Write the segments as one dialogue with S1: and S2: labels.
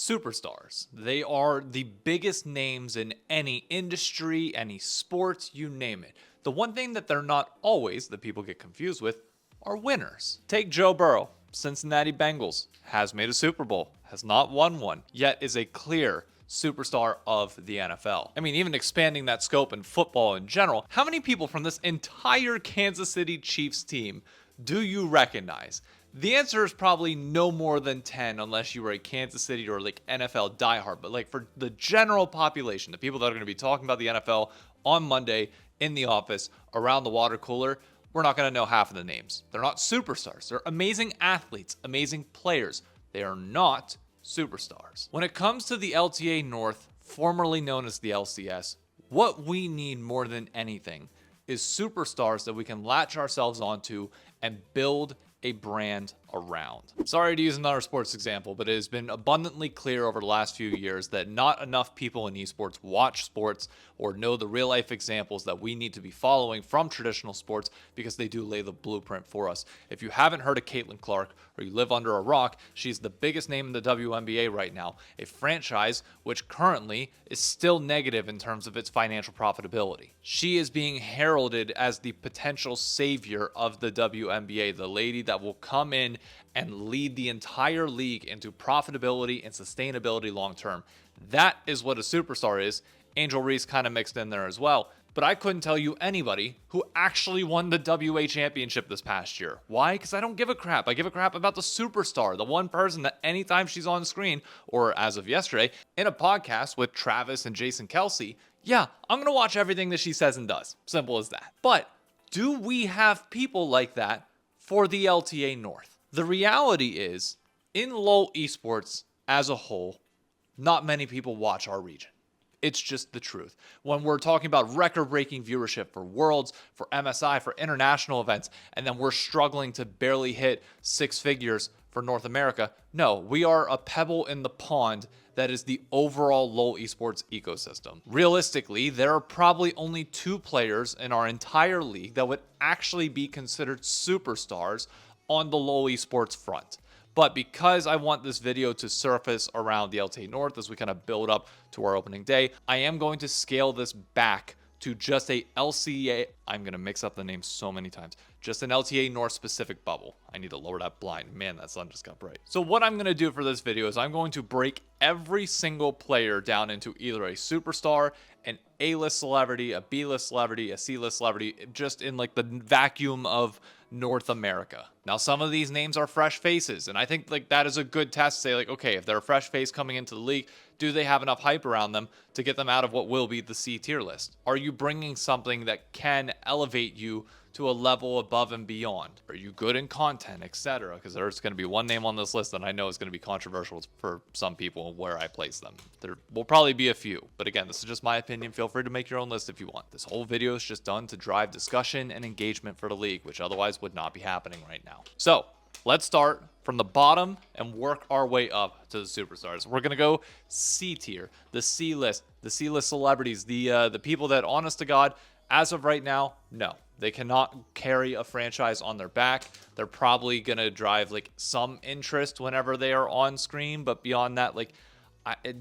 S1: Superstars. They are the biggest names in any industry, any sport, you name it. The one thing that they're not always, that people get confused with, are winners. Take Joe Burrow, Cincinnati Bengals, has made a Super Bowl, has not won one, yet is a clear superstar of the NFL. I mean, even expanding that scope in football in general, how many people from this entire Kansas City Chiefs team do you recognize? The answer is probably no more than 10 unless you were a Kansas City or like NFL diehard. But like for the general population, the people that are going to be talking about the NFL on Monday in the office around the water cooler, we're not going to know half of the names. They're not superstars. They're amazing athletes, amazing players. They are not superstars. When it comes to the LTA North, formerly known as the LCS, what we need more than anything is superstars that we can latch ourselves onto and build a brand around. Sorry to use another sports example, but it has been abundantly clear over the last few years that not enough people in esports watch sports or know the real life examples that we need to be following from traditional sports because they do lay the blueprint for us. If you haven't heard of Caitlin Clark or you live under a rock, she's the biggest name in the WNBA right now, a franchise which currently is still negative in terms of its financial profitability. She is being heralded as the potential savior of the WNBA, the lady that will come in and lead the entire league into profitability and sustainability long term. That is what a superstar is. Angel Reese kind of mixed in there as well. But I couldn't tell you anybody who actually won the WA championship this past year. Why? Because I don't give a crap. I give a crap about the superstar, the one person that anytime she's on screen, or as of yesterday, in a podcast with Travis and Jason Kelsey, yeah, I'm going to watch everything that she says and does. Simple as that. But do we have people like that for the LTA North? The reality is, in LoL esports as a whole, not many people watch our region. It's just the truth. When we're talking about record-breaking viewership for Worlds, for MSI, for international events, and then we're struggling to barely hit six figures for North America, no, we are a pebble in the pond that is the overall LoL esports ecosystem. Realistically, there are probably only 2 players in our entire league that would actually be considered superstars on the LoL esports front. But because I want this video to surface around the LTA North as we kind of build up to our opening day, I am going to scale this back to just a LCA, I'm going to mix up the names so many times, just an LTA North specific bubble. I need to lower that blind. Man, that sun just got bright. So what I'm going to do for this video is I'm going to break every single player down into either a superstar, an A-list celebrity, a B-list celebrity, a C-list celebrity, just in like the vacuum of North America. Now, some of these names are fresh faces, and I think like that is a good test to say like, okay, if they're a fresh face coming into the league, do they have enough hype around them to get them out of what will be the C tier list? Are you bringing something that can elevate you to a level above and beyond? Are you good in content, etc.? Because there's going to be one name on this list that I know is going to be controversial for some people where I place them. There will probably be a few, but again, this is just my opinion. Feel free to make your own list if you want. This whole video is just done to drive discussion and engagement for the league, which otherwise would not be happening right now. So let's start from the bottom and work our way up to the superstars. We're going to go C tier, the C list celebrities, the people that, honest to God, as of right now, no. They cannot carry a franchise on their back. They're probably going to drive like some interest whenever they are on screen. But beyond that, like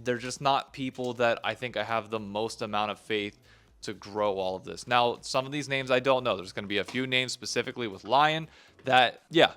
S1: they're just not people that I think I have the most amount of faith to grow all of this. Now, some of these names I don't know. There's going to be a few names specifically with Lion that, yeah,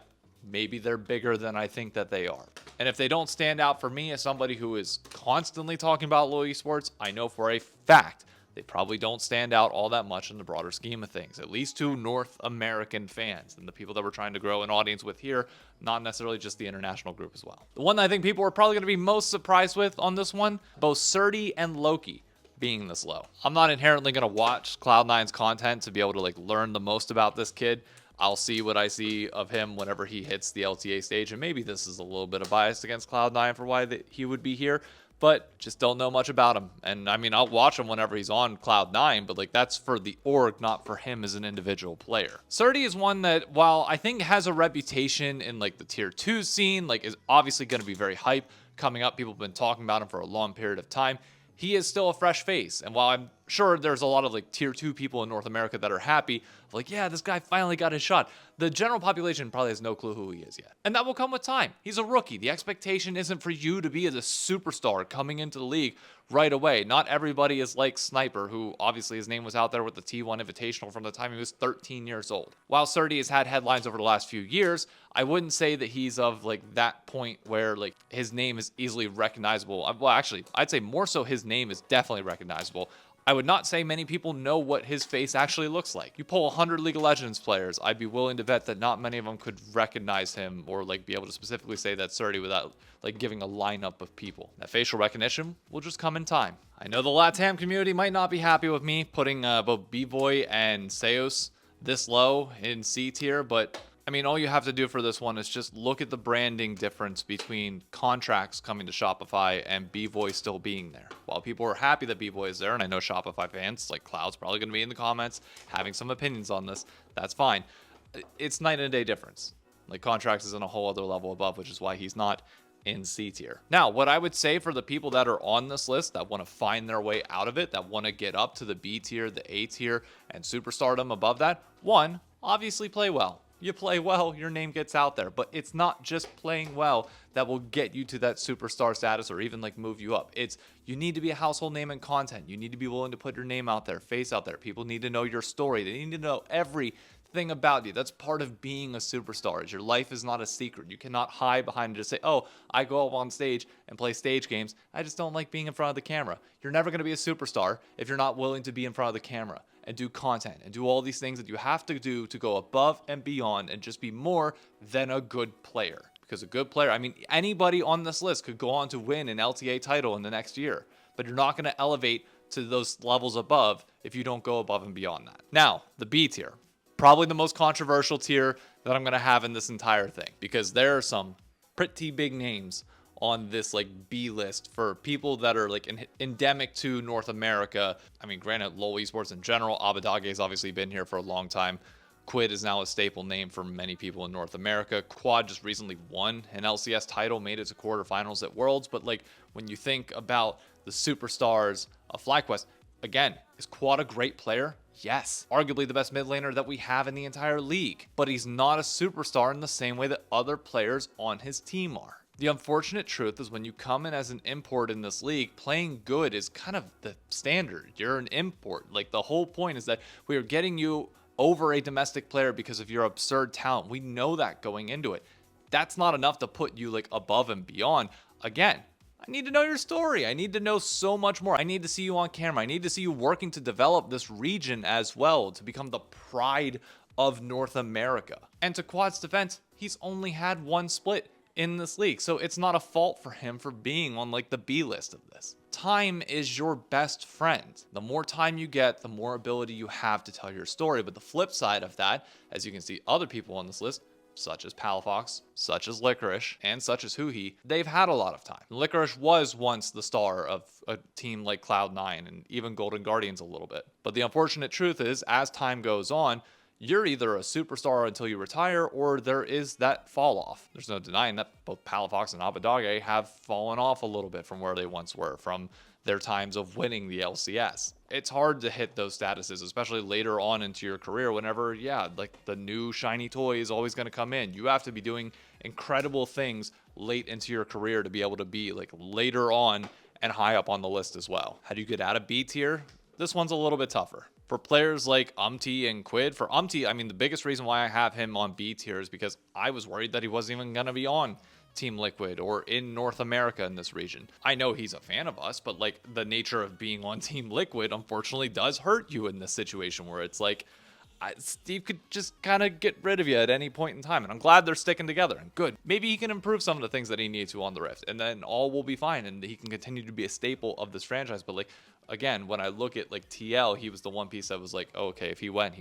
S1: maybe they're bigger than I think that they are. And if they don't stand out for me as somebody who is constantly talking about LoL esports, I know for a fact they probably don't stand out all that much in the broader scheme of things, at least to North American fans and the people that we're trying to grow an audience with here, not necessarily just the international group as well. The one that I think people are probably going to be most surprised with on this one, both Surdy and Loki being this low. I'm not inherently going to watch Cloud9's content to be able to like learn the most about this kid. I'll see what I see of him whenever he hits the LTA stage, and maybe this is a little bit of bias against Cloud9 for why he would be here, but just don't know much about him. And I mean, I'll watch him whenever he's on Cloud9, but like that's for the org, not for him as an individual player. Surdy is one that, while I think has a reputation in like the tier 2 scene, like is obviously going to be very hype coming up. People have been talking about him for a long period of time. He is still a fresh face. And while I'm Sure, there's a lot of like tier 2 people in North America that are happy, like, yeah, this guy finally got his shot. The general population probably has no clue who he is yet. And that will come with time. He's a rookie. The expectation isn't for you to be as a superstar coming into the league right away. Not everybody is like Sniper, who obviously his name was out there with the T1 Invitational from the time he was 13 years old. While Surdy has had headlines over the last few years, I wouldn't say that he's of like that point where like his name is easily recognizable. Well, actually, I'd say more so his name is definitely recognizable. I would not say many people know what his face actually looks like. You pull 100 League of Legends players, I'd be willing to bet that not many of them could recognize him or like be able to specifically say that's Surdy without like giving a lineup of people. That facial recognition will just come in time. I know the LATAM community might not be happy with me putting both B-Boy and Seos this low in C tier, but I mean, all you have to do for this one is just look at the branding difference between contracts coming to Shopify and B-Boy still being there. While people are happy that B-Boy is there, and I know Shopify fans, like Cloud's probably going to be in the comments having some opinions on this, that's fine. It's night and day difference. Like, contracts is on a whole other level above, which is why he's not in C tier. Now, what I would say for the people that are on this list that want to find their way out of it, that want to get up to the B tier, the A tier, and superstardom above that, one, obviously play well. You play well, your name gets out there, but it's not just playing well that will get you to that superstar status or even like move you up. It's you need to be a household name in content. You need to be willing to put your name out there, face out there. People need to know your story. They need to know everything about you. That's part of being a superstar. Your life is not a secret. You cannot hide behind and just say, oh, I go up on stage and play stage games. I just don't like being in front of the camera. You're never going to be a superstar if you're not willing to be in front of the camera and do content and do all these things that you have to do to go above and beyond and just be more than a good player. Because a good player, I mean, anybody on this list could go on to win an LTA title in the next year, but you're not going to elevate to those levels above if you don't go above and beyond that. Now, the B tier, probably the most controversial tier that I'm going to have in this entire thing, because there are some pretty big names on this like B list for people that are like endemic to North America. I mean, granted, LoL Esports in general, Abadage has obviously been here for a long time. Quid is now a staple name for many people in North America. Quad just recently won an LCS title, made it to quarterfinals at Worlds. But like when you think about the superstars of FlyQuest, again, is Quad a great player? Yes, arguably the best mid laner that we have in the entire league. But he's not a superstar in the same way that other players on his team are. The unfortunate truth is when you come in as an import in this league, playing good is kind of the standard. You're an import. Like the whole point is that we are getting you over a domestic player because of your absurd talent. We know that going into it. That's not enough to put you like above and beyond. Again, I need to know your story. I need to know so much more. I need to see you on camera. I need to see you working to develop this region as well to become the pride of North America. And to Quad's defense, he's only had one split in this league, so it's not a fault for him for being on like the B list of this. Time is your best friend. The more time you get, the more ability you have to tell your story. But the flip side of that, as you can see other people on this list, such as Palafox, such as Licorice, and such as Huhi, they've had a lot of time. Licorice was once the star of a team like Cloud9 and even Golden Guardians a little bit. But the unfortunate truth is, as time goes on, you're either a superstar until you retire, or there is that fall off. There's no denying that both Palafox and Abadage have fallen off a little bit from where they once were, from their times of winning the LCS. It's hard to hit those statuses, especially later on into your career whenever, yeah, like the new shiny toy is always going to come in. You have to be doing incredible things late into your career to be able to be like later on and high up on the list as well. How do you get out of B tier? This one's a little bit tougher. For players like Umti and Quid, for Umti, I mean, the biggest reason why I have him on B tier is because I was worried that he wasn't even going to be on Team Liquid or in North America in this region. I know he's a fan of us, but like the nature of being on Team Liquid unfortunately does hurt you in this situation where it's like, Steve could just kind of get rid of you at any point in time. And I'm glad they're sticking together and good. Maybe he can improve some of the things that he needs to on the Rift and then all will be fine and he can continue to be a staple of this franchise. But like, again, when I look at like TL, he was the one piece that was like, oh, okay, if he went,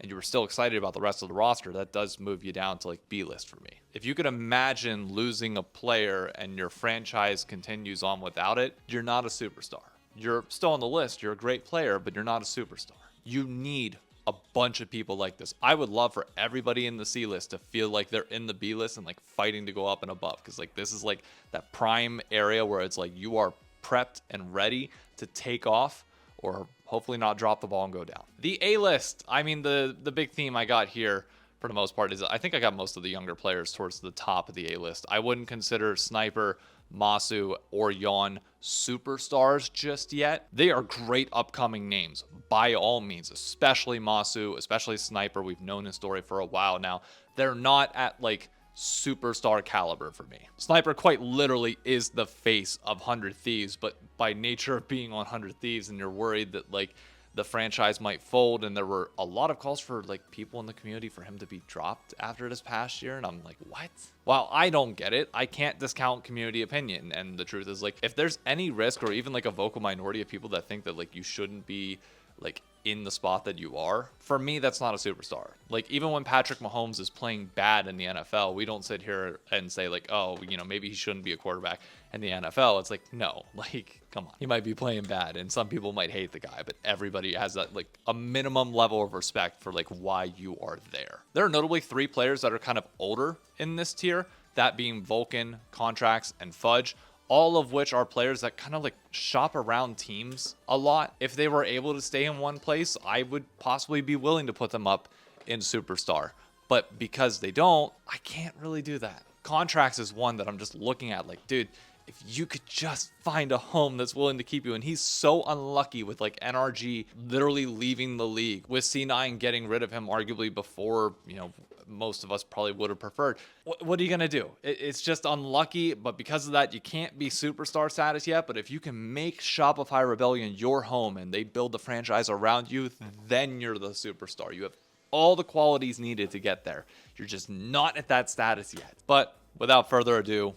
S1: and you were still excited about the rest of the roster, that does move you down to like B list for me. If you could imagine losing a player and your franchise continues on without it, you're not a superstar. You're still on the list, you're a great player, but you're not a superstar. You need a bunch of people like this. I would love for everybody in the C list to feel like they're in the B list and like fighting to go up and above, because like this is like that prime area where it's like you are prepped and ready to take off or hopefully not drop the ball and go down. The A-list, I mean, the big theme I got here for the most part is I think I got most of the younger players towards the top of the A-list. I wouldn't consider Sniper, Masu, or Yon superstars just yet. They are great upcoming names by all means, especially Masu, especially Sniper. We've known his story for a while now. They're not at like superstar caliber for me. Sniper quite literally is the face of 100 Thieves, but by nature of being on 100 Thieves and you're worried that like the franchise might fold, and there were a lot of calls for like people in the community for him to be dropped after this past year, and I'm like, what? While I don't get it, I can't discount community opinion, and the truth is like if there's any risk or even like a vocal minority of people that think that like you shouldn't be like in the spot that you are, for me that's not a superstar. Like even when Patrick Mahomes is playing bad in the NFL, we don't sit here and say like, oh, you know, maybe he shouldn't be a quarterback in the NFL. It's like, no, like come on, he might be playing bad and some people might hate the guy, but everybody has that like a minimum level of respect for like why you are there. There are notably 3 players that are kind of older in this tier, that being Vulcan, Contracts, and Fudge, all of which are players that kind of like shop around teams a lot. If they were able to stay in one place, I would possibly be willing to put them up in superstar. But because they don't, I can't really do that. Contracts is one that I'm just looking at like, dude, if you could just find a home that's willing to keep you. And he's so unlucky with like NRG literally leaving the league, with C9 getting rid of him arguably before, you know, most of us probably would have preferred. What are you going to do? It's just unlucky, but because of that, you can't be superstar status yet. But if you can make Shopify Rebellion your home and they build the franchise around you, then you're the superstar. You have all the qualities needed to get there. You're just not at that status yet. But without further ado,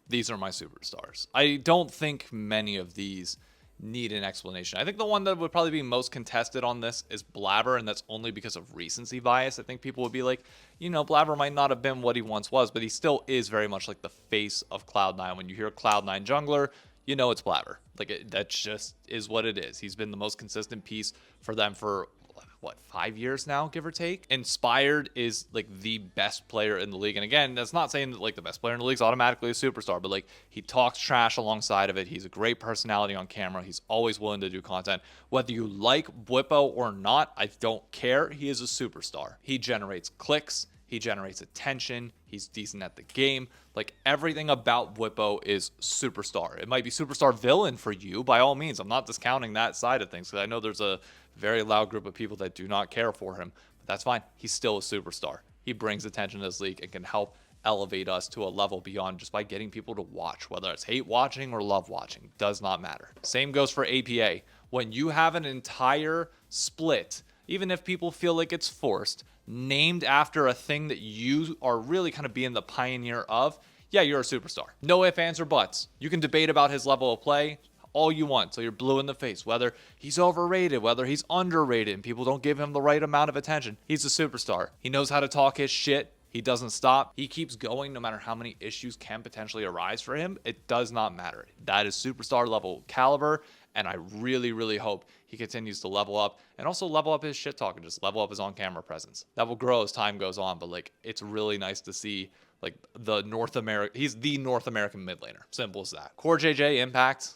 S1: these are my superstars. I don't think many of these need an explanation. I think the one that would probably be most contested on this is Blabber, and that's only because of recency bias. I think people would be like, you know, Blabber might not have been what he once was, but he still is very much like the face of Cloud9. When you hear Cloud9 jungler, you know it's Blabber. Like that just is what it is. He's been the most consistent piece for them for what, 5 years now, give or take. Inspired is like the best player in the league. And again, that's not saying that like the best player in the league is automatically a superstar, but like he talks trash alongside of it. He's a great personality on camera. He's always willing to do content. Whether you like Bwipo or not, I don't care. He is a superstar. He generates clicks. He generates attention. He's decent at the game. Like everything about Bwipo is superstar. It might be superstar villain for you, by all means. I'm not discounting that side of things, because I know there's a very loud group of people that do not care for him, but that's fine. He's still a superstar. He brings attention to this league and can help elevate us to a level beyond just by getting people to watch. Whether it's hate watching or love watching, does not matter. Same goes for APA. When you have an entire split, even if people feel like it's forced, named after a thing that you are really kind of being the pioneer of, yeah, you're a superstar. No ifs, ands, or buts. You can debate about his level of play all you want till you're blue in the face, whether he's overrated, whether he's underrated, and people don't give him the right amount of attention. He's a superstar. He knows how to talk his shit. He doesn't stop. He keeps going no matter how many issues can potentially arise for him. It does not matter. That is superstar level caliber, and I really, really hope he continues to level up and also level up his shit talk and just level up his on-camera presence. That will grow as time goes on, but like it's really nice to see like he's the North American mid laner. Simple as that. Core JJ Impact,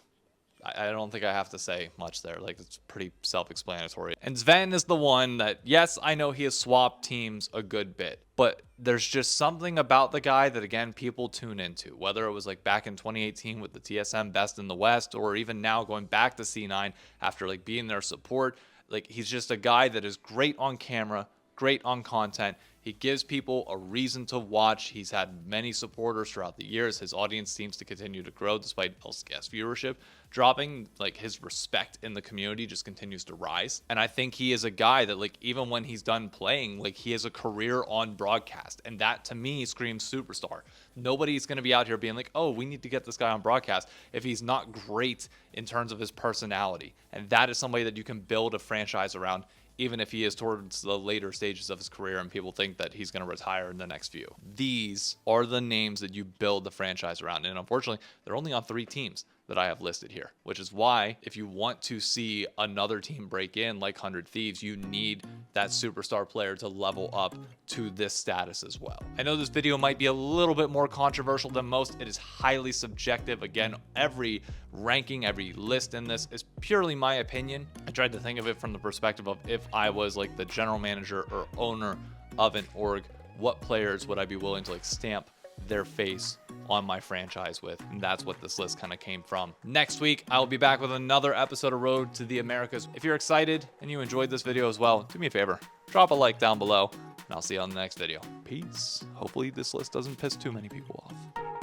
S1: I don't think I have to say much there. Like, it's pretty self-explanatory. And Sven is the one that, yes, I know he has swapped teams a good bit, but there's just something about the guy that, again, people tune into. Whether it was like back in 2018 with the TSM Best in the West, or even now going back to C9 after like being their support. Like, he's just a guy that is great on camera, great on content. He gives people a reason to watch. He's had many supporters throughout the years. His audience seems to continue to grow despite LCS viewership dropping. Like, his respect in the community just continues to rise. And I think he is a guy that, like, even when he's done playing, like, he has a career on broadcast. And that, to me, screams superstar. Nobody's going to be out here being like, oh, we need to get this guy on broadcast if he's not great in terms of his personality. And that is somebody that you can build a franchise around, even if he is towards the later stages of his career and people think that he's going to retire in the next few. These are the names that you build the franchise around. And unfortunately, they're only on 3 teams. that I have listed here, which is why if you want to see another team break in like 100 Thieves, you need that superstar player to level up to this status as well. I know this video might be a little bit more controversial than most. It is highly subjective. Again, every ranking, every list in this is purely my opinion. I tried to think of it from the perspective of if I was like the general manager or owner of an org, what players would I be willing to like stamp their face on my franchise with? And that's what this list kind of came from. Next week, I will be back with another episode of Road to the Americas. If you're excited and you enjoyed this video as well, do me a favor, drop a like down below, and I'll see you on the next video. Peace. Hopefully this list doesn't piss too many people off.